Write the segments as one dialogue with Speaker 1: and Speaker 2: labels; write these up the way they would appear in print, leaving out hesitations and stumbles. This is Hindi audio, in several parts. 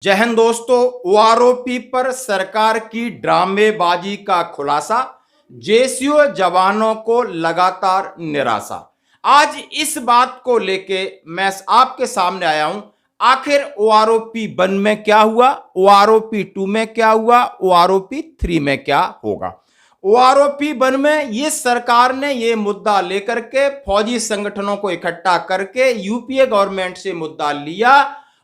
Speaker 1: जय हिंद दोस्तों। ओआरओपी पर सरकार की ड्रामेबाजी का खुलासा, जेसीओ जवानों को लगातार निराशा। आज इस बात को लेके मैं आपके सामने आया हूं। आखिर ओआरओपी 1 में क्या हुआ, ओआरओपी 2 में क्या हुआ, ओआरओपी 3 में क्या होगा। ओआरओपी 1 में ये सरकार ने ये मुद्दा लेकर के फौजी संगठनों को इकट्ठा करके यूपीए गवर्नमेंट से मुद्दा लिया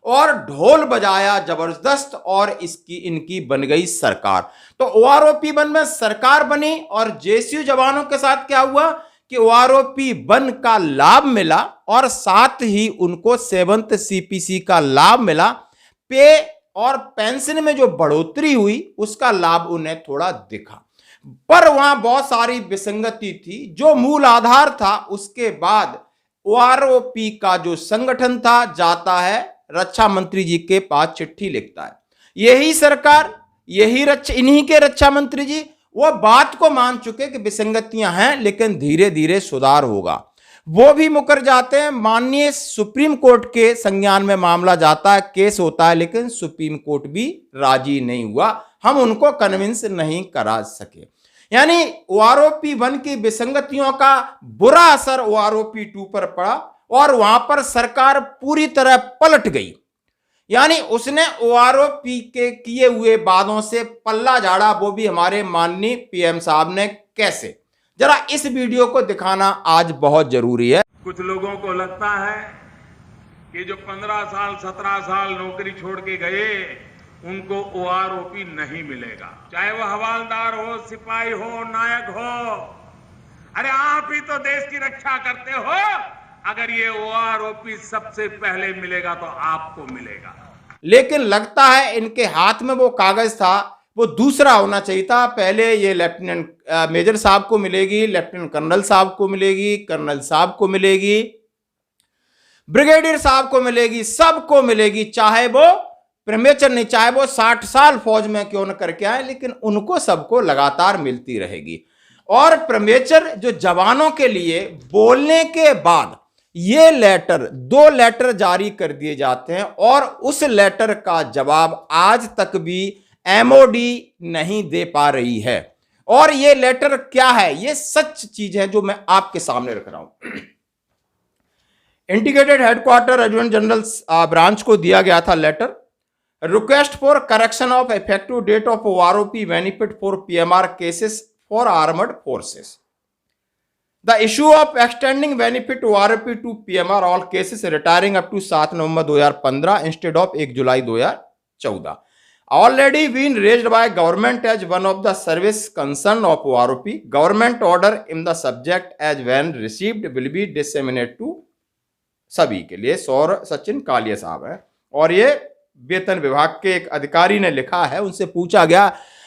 Speaker 1: और ढोल बजाया जबरदस्त, और इनकी बन गई सरकार। तो ओआरओपी 1 में सरकार बनी और जेसीयू जवानों के साथ क्या हुआ कि ओआरओपी 1 का लाभ मिला और साथ ही उनको 7th सीपीसी का लाभ मिला। पे और पेंशन में जो बढ़ोतरी हुई उसका लाभ उन्हें थोड़ा दिखा, पर वहां बहुत सारी विसंगति थी। जो मूल आधार था उसके बाद ओआरओपी का जो संगठन था जाता है रक्षा मंत्री जी के पास, चिट्ठी लिखता है। यही सरकार, इन्हीं के रक्षा मंत्री जी वो बात को मान चुके कि विसंगतियां हैं लेकिन धीरे धीरे सुधार होगा। वो भी मुकर जाते हैं। माननीय सुप्रीम कोर्ट के संज्ञान में मामला जाता है, केस होता है, लेकिन सुप्रीम कोर्ट भी राजी नहीं हुआ। हम उनको कन्विंस नहीं करा सके। यानी ओआरओपी 1 की विसंगतियों का बुरा असर ओआरओपी 2 पर पड़ा और वहां पर सरकार पूरी तरह पलट गई। यानी उसने ओआरओपी के किए हुए वादों से पल्ला झाड़ा, वो भी हमारे माननीय पीएम साहब ने। कैसे, जरा इस वीडियो को दिखाना आज बहुत जरूरी है।
Speaker 2: कुछ लोगों को लगता है कि जो 15 साल 17 साल नौकरी छोड़ के गए उनको ओआरओपी नहीं मिलेगा, चाहे वो हवालदार हो, सिपाही हो, नायक हो। अरे आप ही तो देश की रक्षा करते हो। अगर ये ओआरओपी सबसे पहले मिलेगा तो आपको मिलेगा।
Speaker 1: लेकिन लगता है इनके हाथ में वो कागज था वो दूसरा होना चाहिए था। पहले ये लेफ्टिनेंट मेजर साहब को मिलेगी, लेफ्टिनेंट कर्नल साहब को मिलेगी, कर्नल साहब को मिलेगी, ब्रिगेडियर साहब को मिलेगी, सबको मिलेगी। चाहे वो प्रेमेचर नहीं, चाहे वो 60 साल फौज में क्यों न करके आए, लेकिन उनको सबको लगातार मिलती रहेगी। और प्रेमेचर जो जवानों के लिए बोलने के बाद ये लेटर, 2 लेटर जारी कर दिए जाते हैं और उस लेटर का जवाब आज तक भी एमओडी नहीं दे पा रही है। और ये लेटर क्या है, ये सच चीज है जो मैं आपके सामने रख रहा हूं। Integrated headquarter adjutant general branch को दिया गया था letter. Request for correction of effective date of OROP benefit for PMR cases for armed forces. The issue of extending benefit ORP to PMR all cases retiring up to 7 November 2015 instead of 1 July 2014 already been raised by government as one of the service concern of ORP. Government order in the subject as when received will be disseminated to सभी के लिए। सौर सचिन कालिया साहब है और ये वेतन विभाग के एक अधिकारी ने लिखा है। उनसे पूछा गया,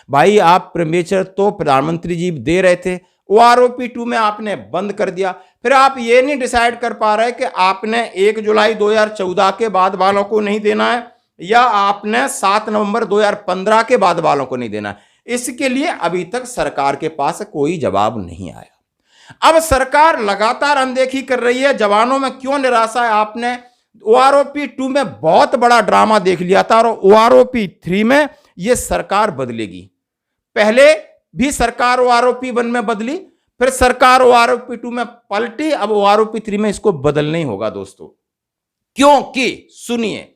Speaker 1: भाई आप प्रेमेचर तो प्रधानमंत्री जी दे रहे थे, ओआरओपी 2 में आपने बंद कर दिया, फिर आप ये नहीं डिसाइड कर पा रहे कि आपने 1 जुलाई 2014 के बाद वालों को नहीं देना है या आपने 7 नवंबर 2015 के बाद वालों को नहीं देना है। इसके लिए अभी तक सरकार के पास कोई जवाब नहीं आया। अब सरकार लगातार अनदेखी कर रही है। जवानों में क्यों निराशा है? आपने ओआरओपी 2 में बहुत बड़ा ड्रामा देख लिया था और ओआरओपी 3 में यह सरकार बदलेगी। पहले भी सरकार ओआरओपी 1 में बदली, फिर सरकार ओआरओपी 2 में पलटी, अब ओआरओपी 3 में इसको बदलना ही होगा दोस्तों। क्योंकि सुनिए,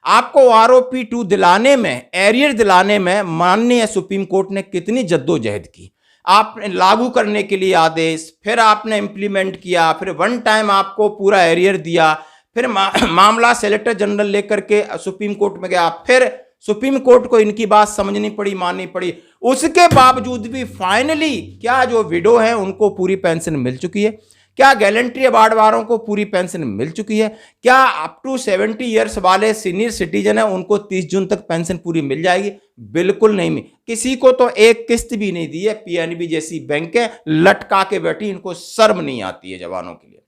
Speaker 1: आपको ओआरओपी 2 दिलाने में, एरियर दिलाने में माननीय सुप्रीम कोर्ट ने कितनी जद्दोजहद की। आपने लागू करने के लिए आदेश, फिर आपने इंप्लीमेंट किया, फिर 1 टाइम आपको पूरा एरियर दिया, फिर मामला सेलेक्टर जनरल लेकर के सुप्रीम कोर्ट में गया, फिर सुप्रीम कोर्ट को इनकी बात समझनी पड़ी, माननी पड़ी। उसके बावजूद भी फाइनली क्या जो विडो है उनको पूरी पेंशन मिल चुकी है? क्या गैलेंट्री अवार्ड वालों को पूरी पेंशन मिल चुकी है? क्या अप टू 70 ईयर्स वाले सीनियर सिटीजन है उनको 30 जून तक पेंशन पूरी मिल जाएगी? बिल्कुल नहीं मिली। किसी को तो एक किस्त भी नहीं दी है। पीएनबी जैसी बैंकें लटका के बैठी, इनको शर्म नहीं आती है जवानों के लिए।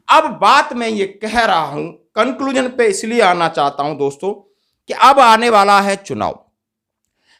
Speaker 1: अब बात मैं ये कह रहा हूं, कंक्लूजन पे इसलिए आना चाहता हूं दोस्तों कि अब आने वाला है चुनाव।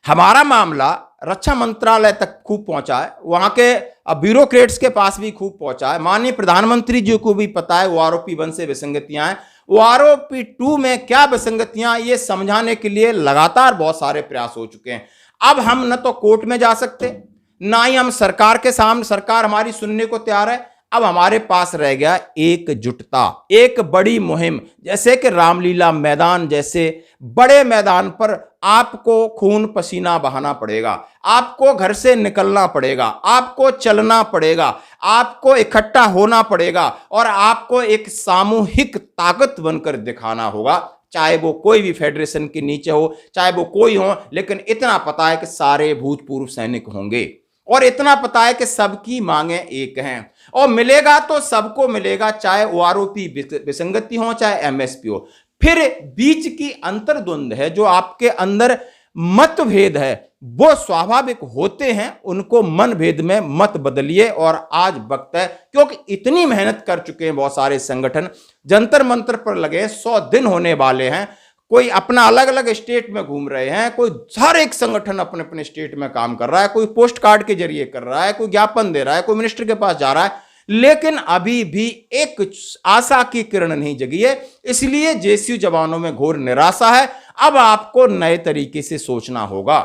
Speaker 1: हमारा मामला रक्षा मंत्रालय तक खूब पहुंचा है, वहां के ब्यूरोक्रेट्स के पास भी खूब पहुंचा है। माननीय प्रधानमंत्री जी को भी पता है ओआरओपी 1 से विसंगतियां हैं OROP 2 में क्या विसंगतियां, ये समझाने के लिए लगातार बहुत सारे प्रयास हो चुके हैं। अब हम न तो कोर्ट में जा सकते, ना ही हम सरकार के सामने, सरकार हमारी सुनने को तैयार है। अब हमारे पास रह गया एकजुटता, एक बड़ी मुहिम, जैसे कि रामलीला मैदान जैसे बड़े मैदान पर आपको खून पसीना बहाना पड़ेगा, आपको घर से निकलना पड़ेगा, आपको चलना पड़ेगा, आपको इकट्ठा होना पड़ेगा और आपको एक सामूहिक ताकत बनकर दिखाना होगा, चाहे वो कोई भी फेडरेशन के नीचे हो, चाहे वो कोई हो। लेकिन इतना पता है कि सारे भूतपूर्व सैनिक होंगे और इतना पता है कि सबकी मांगें एक हैं और मिलेगा तो सबको मिलेगा, चाहे OROP विसंगति हो चाहे MSP हो। फिर बीच की अंतर्द्वंद है, जो आपके अंदर मतभेद है, वो स्वाभाविक होते हैं, उनको मनभेद में मत बदलिए। और आज वक्त है, क्योंकि इतनी मेहनत कर चुके हैं बहुत सारे संगठन, जंतर मंतर पर लगे, 100 दिन होने वाले हैं, कोई अपना अलग अलग स्टेट में घूम रहे हैं, कोई हर एक संगठन अपने अपने स्टेट में काम कर रहा है, कोई पोस्ट कार्ड के जरिए कर रहा है, कोई ज्ञापन दे रहा है, कोई मिनिस्टर के पास जा रहा है, लेकिन अभी भी एक आशा की किरण नहीं जगी है। इसलिए JSU जवानों में घोर निराशा है। अब आपको नए तरीके से सोचना होगा,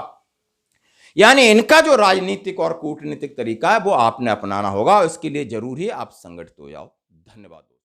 Speaker 1: यानी इनका जो राजनीतिक और कूटनीतिक तरीका है वो आपने अपनाना होगा। इसके लिए जरूर ही आप संगठित हो जाओ। धन्यवाद।